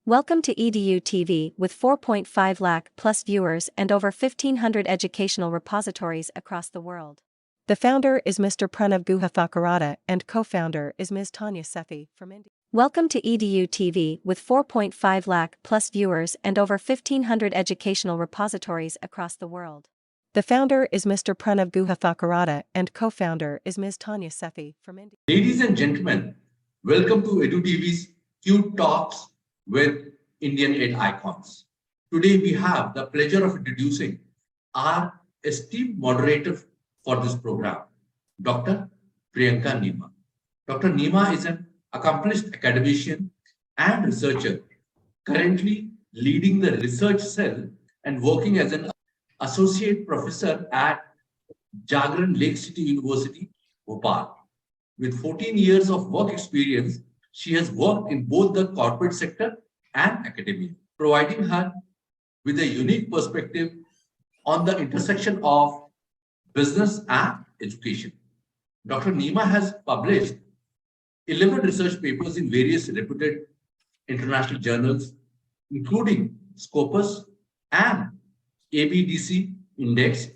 Welcome to EDU TV with 4.5 lakh plus viewers and over 1500 educational repositories across the world. The founder is Mr. Pranav Guha and co-founder is Ms. Tanya Sethi from India. Welcome to EDU TV with 4.5 lakh plus viewers and over 1500 educational repositories across the world. The founder is Mr. Pranav Guha and co-founder is Ms. Tanya Sethi from India. Ladies and gentlemen, welcome to EDU TV's Q Talks with Indian ED icons. Today we have the pleasure of introducing our esteemed moderator for this program, Dr. Priyanka Neema. Dr. Neema is an accomplished academician and researcher, currently leading the research cell and working as an associate professor at Jagran Lake City University, Bhopal. With 14 years of work experience, she has worked in both the corporate sector and academia, providing her with a unique perspective on the intersection of business and education. Dr. Neema has published 11 research papers in various reputed international journals, including Scopus and ABDC Index,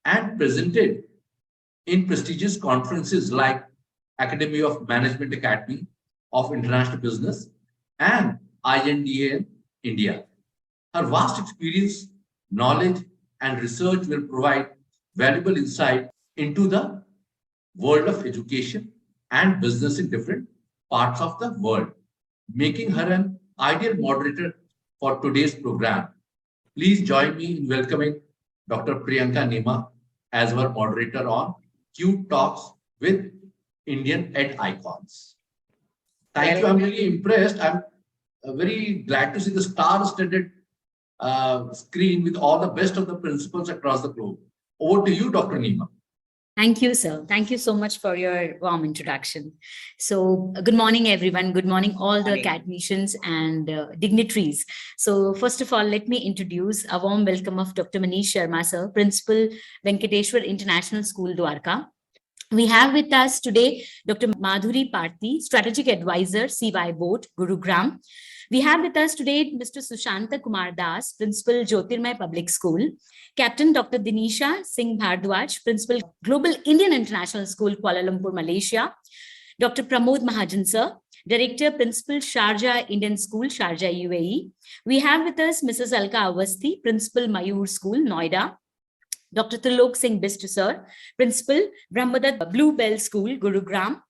and presented in prestigious conferences like Academy of Management Academy of International Business and INDA India. Her vast experience, knowledge, and research will provide valuable insight into the world of education and business in different parts of the world, making her an ideal moderator for today's program. Please join me in welcoming Dr. Priyanka Neema as our moderator on Q Talks with Indian ED icons. Thank you. I'm really impressed. I'm very glad to see the star-studded screen with all the best of the principals across the globe. Over to you, Dr. Neema. Thank you, sir. Thank you so much for your warm introduction. So good morning, everyone. Good morning, all the academicians and dignitaries. So first of all, let me introduce a warm welcome of Dr. Manish Sharma, sir, Principal, Venkateshwar International School, Dwarka. We have with us today Dr. Madhuri Parthi, Strategic Advisor, CY Board, Gurugram. We have with us today Mr. Sushanta Kumar Das, Principal, Jyotirmay Public School, Captain Dr. Dinisha Singh Bhardwaj, Principal, Global Indian International School, Kuala Lumpur, Malaysia, Dr. Pramod Mahajan, sir, Director, Principal, Sharjah Indian School, Sharjah, UAE. We have with us Mrs. Alka Awasthi, Principal, Mayur School, Noida, Dr. Trilok Singh Bist, sir, Principal, Brahmadat Bluebell School, Gurugram.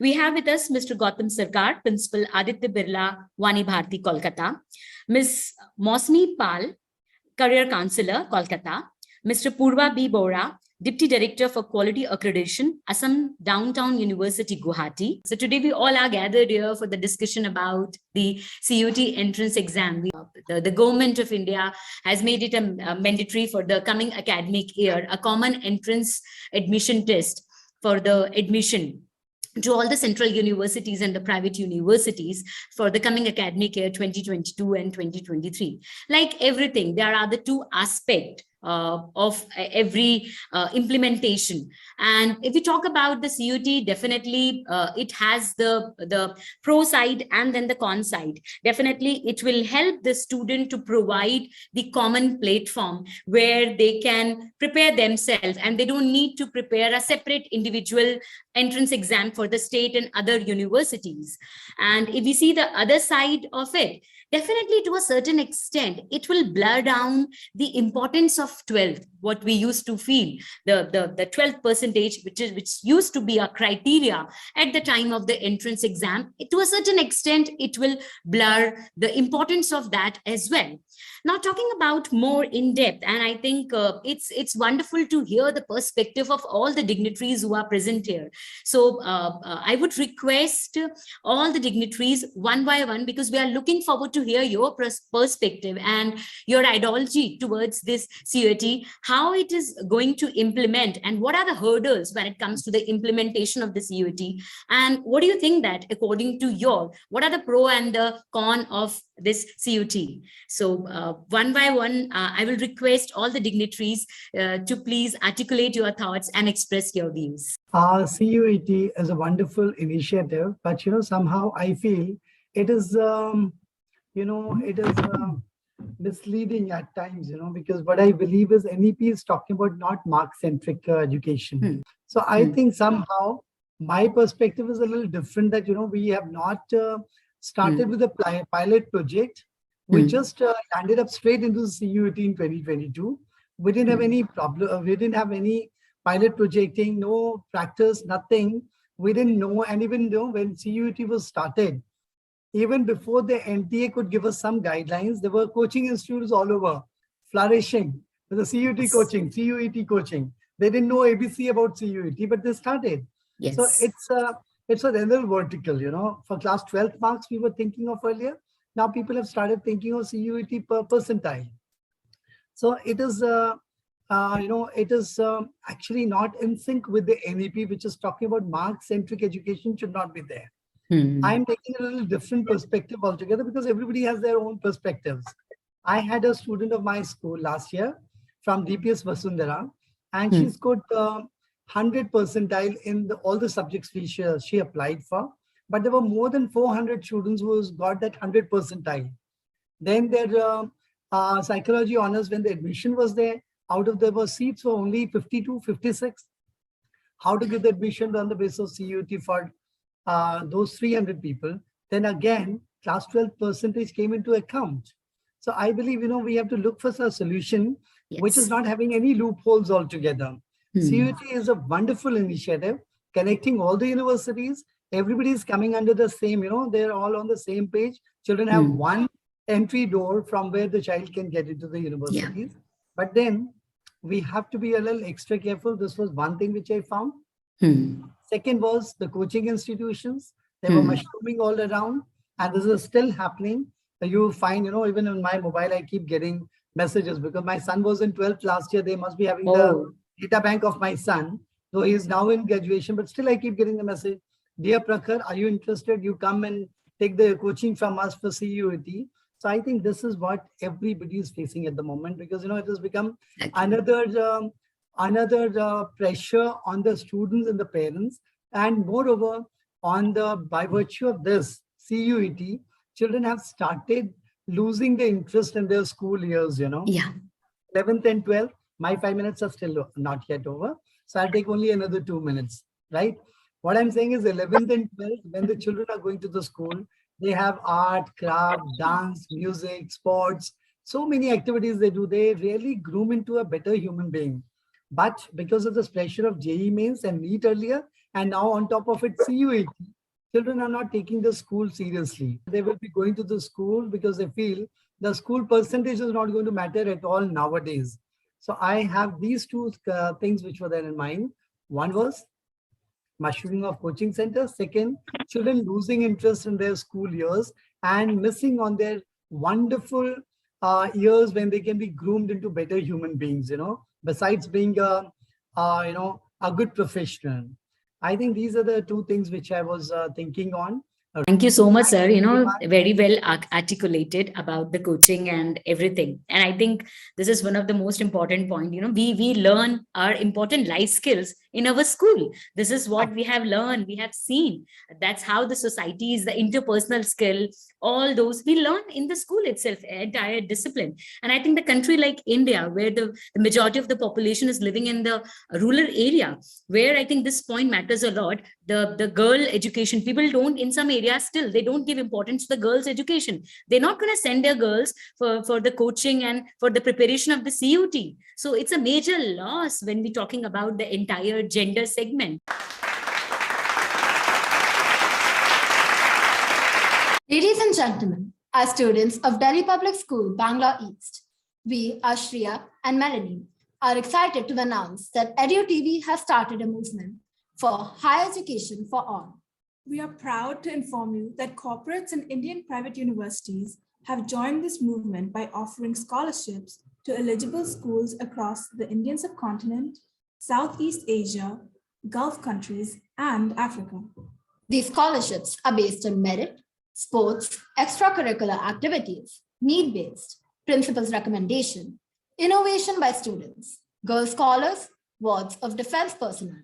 We have with us Mr. Gautam Sarkar, Principal, Aditya Birla, Wani Bharti, Kolkata, Ms. Mosmi Pal, Career Counselor, Kolkata, Mr. Purva B. Bora, Deputy Director for Quality Accreditation, Assam Downtown University, Guwahati. So today we all are gathered here for the discussion about the CUET entrance exam. The government of India has made it a mandatory for the coming academic year, a common entrance admission test for the admission to all the central universities and the private universities for the coming academic year 2022 and 2023. Like everything, there are the two aspects of every implementation. And if we talk about the CUET, definitely it has the pro side and then the con side. Definitely it will help the student to provide the common platform where they can prepare themselves and they don't need to prepare a separate individual entrance exam for the state and other universities. And if we see the other side of it, definitely to a certain extent, it will blur down the importance of 12th, what we used to feel, the 12th percentage, which used to be a criteria at the time of the entrance exam. To a certain extent, it will blur the importance of that as well. Now, talking about more in depth, and I think it's wonderful to hear the perspective of all the dignitaries who are present here. So I would request all the dignitaries one by one, because we are looking forward to hear your perspective and your ideology towards this CUET, how it is going to implement and what are the hurdles when it comes to the implementation of the CUET, and what do you think that according to what are the pro and the con of this CUET? So one by one, I will request all the dignitaries to please articulate your thoughts and express your views. CUET is a wonderful initiative, but somehow I feel it is it is misleading at times, because what I believe is NEP is talking about not mark-centric education. So I think somehow my perspective is a little different that, we have not started with a pilot project. We just landed up straight into the CUET in 2022. We didn't have any problem. We didn't have any pilot projecting, no practice, nothing. We didn't know. And even though when CUET was started, even before the NTA could give us some guidelines, there were coaching institutes all over flourishing with the CUET coaching, CUET coaching. They didn't know ABC about CUET, but they started. Yes. So it's a little vertical, For class 12th marks, we were thinking of earlier. Now people have started thinking of CUET per percentile. So it is, actually not in sync with the NEP, which is talking about mark-centric education should not be there. I'm taking a little different perspective altogether because everybody has their own perspectives. I had a student of my school last year from DPS Vasundhara, and she scored 100 percentile in all the subjects she applied for. But there were more than 400 students who got that 100 percentile. Then their psychology honors, when the admission was there, out of there were seats were only 52, 56. How to give the admission on the basis of CUET for those 300 people? Then again, class 12 percentage came into account. So I believe, we have to look for a solution which is not having any loopholes altogether. CUET is a wonderful initiative connecting all the universities. Everybody is coming under the same, they're all on the same page. Children have one entry door from where the child can get into the universities. But then we have to be a little extra careful. This was one thing which I found. Second was the coaching institutions. They were mushrooming all around, and this is still happening. You find, even on my mobile, I keep getting messages because my son was in 12th last year. They must be having the data bank of my son. Though he is now in graduation, but still I keep getting the message, "Dear Prakhar, are you interested? You come and take the coaching from us for CUET." So I think this is what everybody is facing at the moment because, it has become another pressure on the students and the parents. And moreover, by virtue of this CUET, children have started losing the interest in their school years, 11th and 12th, my 5 minutes are still not yet over. So I'll take only another 2 minutes, right? What I'm saying is 11th and 12th, when the children are going to the school, they have art, craft, dance, music, sports, so many activities they do. They really groom into a better human being. But because of this pressure of JEE mains and NEET earlier, and now on top of it, CUET, children are not taking the school seriously. They will be going to the school because they feel the school percentage is not going to matter at all nowadays. So I have these two things which were there in mind. One was mushrooming of coaching centers. Second, children losing interest in their school years and missing on their wonderful years when they can be groomed into better human beings, besides being a good professional. I think these are the two things which I was thinking on. Thank you so much, sir. Very well articulated about the coaching and everything. And I think this is one of the most important points. We learn our important life skills in our school. This is what we have learned, we have seen. That's how the society is, the interpersonal skill, all those we learn in the school itself, entire discipline. And I think the country like India, where the majority of the population is living in the rural area, where I think this point matters a lot. The girl education, people don't, in some areas still, they don't give importance to the girls' education. They're not going to send their girls for the coaching and for the preparation of the CUET. So it's a major loss when we're talking about the entire gender segment. Ladies and gentlemen, as students of Delhi Public School, Bangla East, we, Ashriya and Melanie, are excited to announce that EDU TV has started a movement for higher education for all. We are proud to inform you that corporates and Indian private universities have joined this movement by offering scholarships to eligible schools across the Indian subcontinent, Southeast Asia, Gulf countries, and Africa. These scholarships are based on merit, sports, extracurricular activities, need-based, principal's recommendation, innovation by students, girl scholars, wards of defense personnel,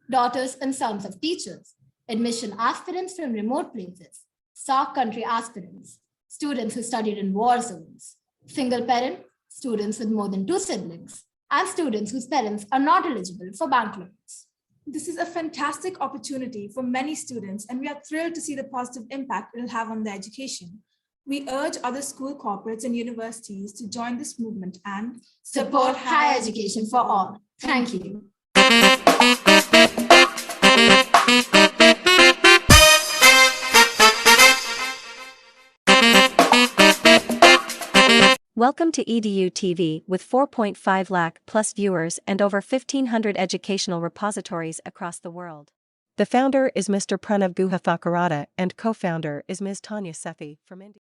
daughters and sons of teachers, admission aspirants from remote places, SARC country aspirants, students who studied in war zones, single parent, students with more than 2 siblings, and students whose parents are not eligible for bank loans. This is a fantastic opportunity for many students, and we are thrilled to see the positive impact it will have on their education. We urge other school corporates and universities to join this movement and Support higher education for all. Thank you. Welcome to EDU TV with 4.5 lakh plus viewers and over 1,500 educational repositories across the world. The founder is Mr. Pranav Guha Thakurata and co-founder is Ms. Tanya Sethi from India.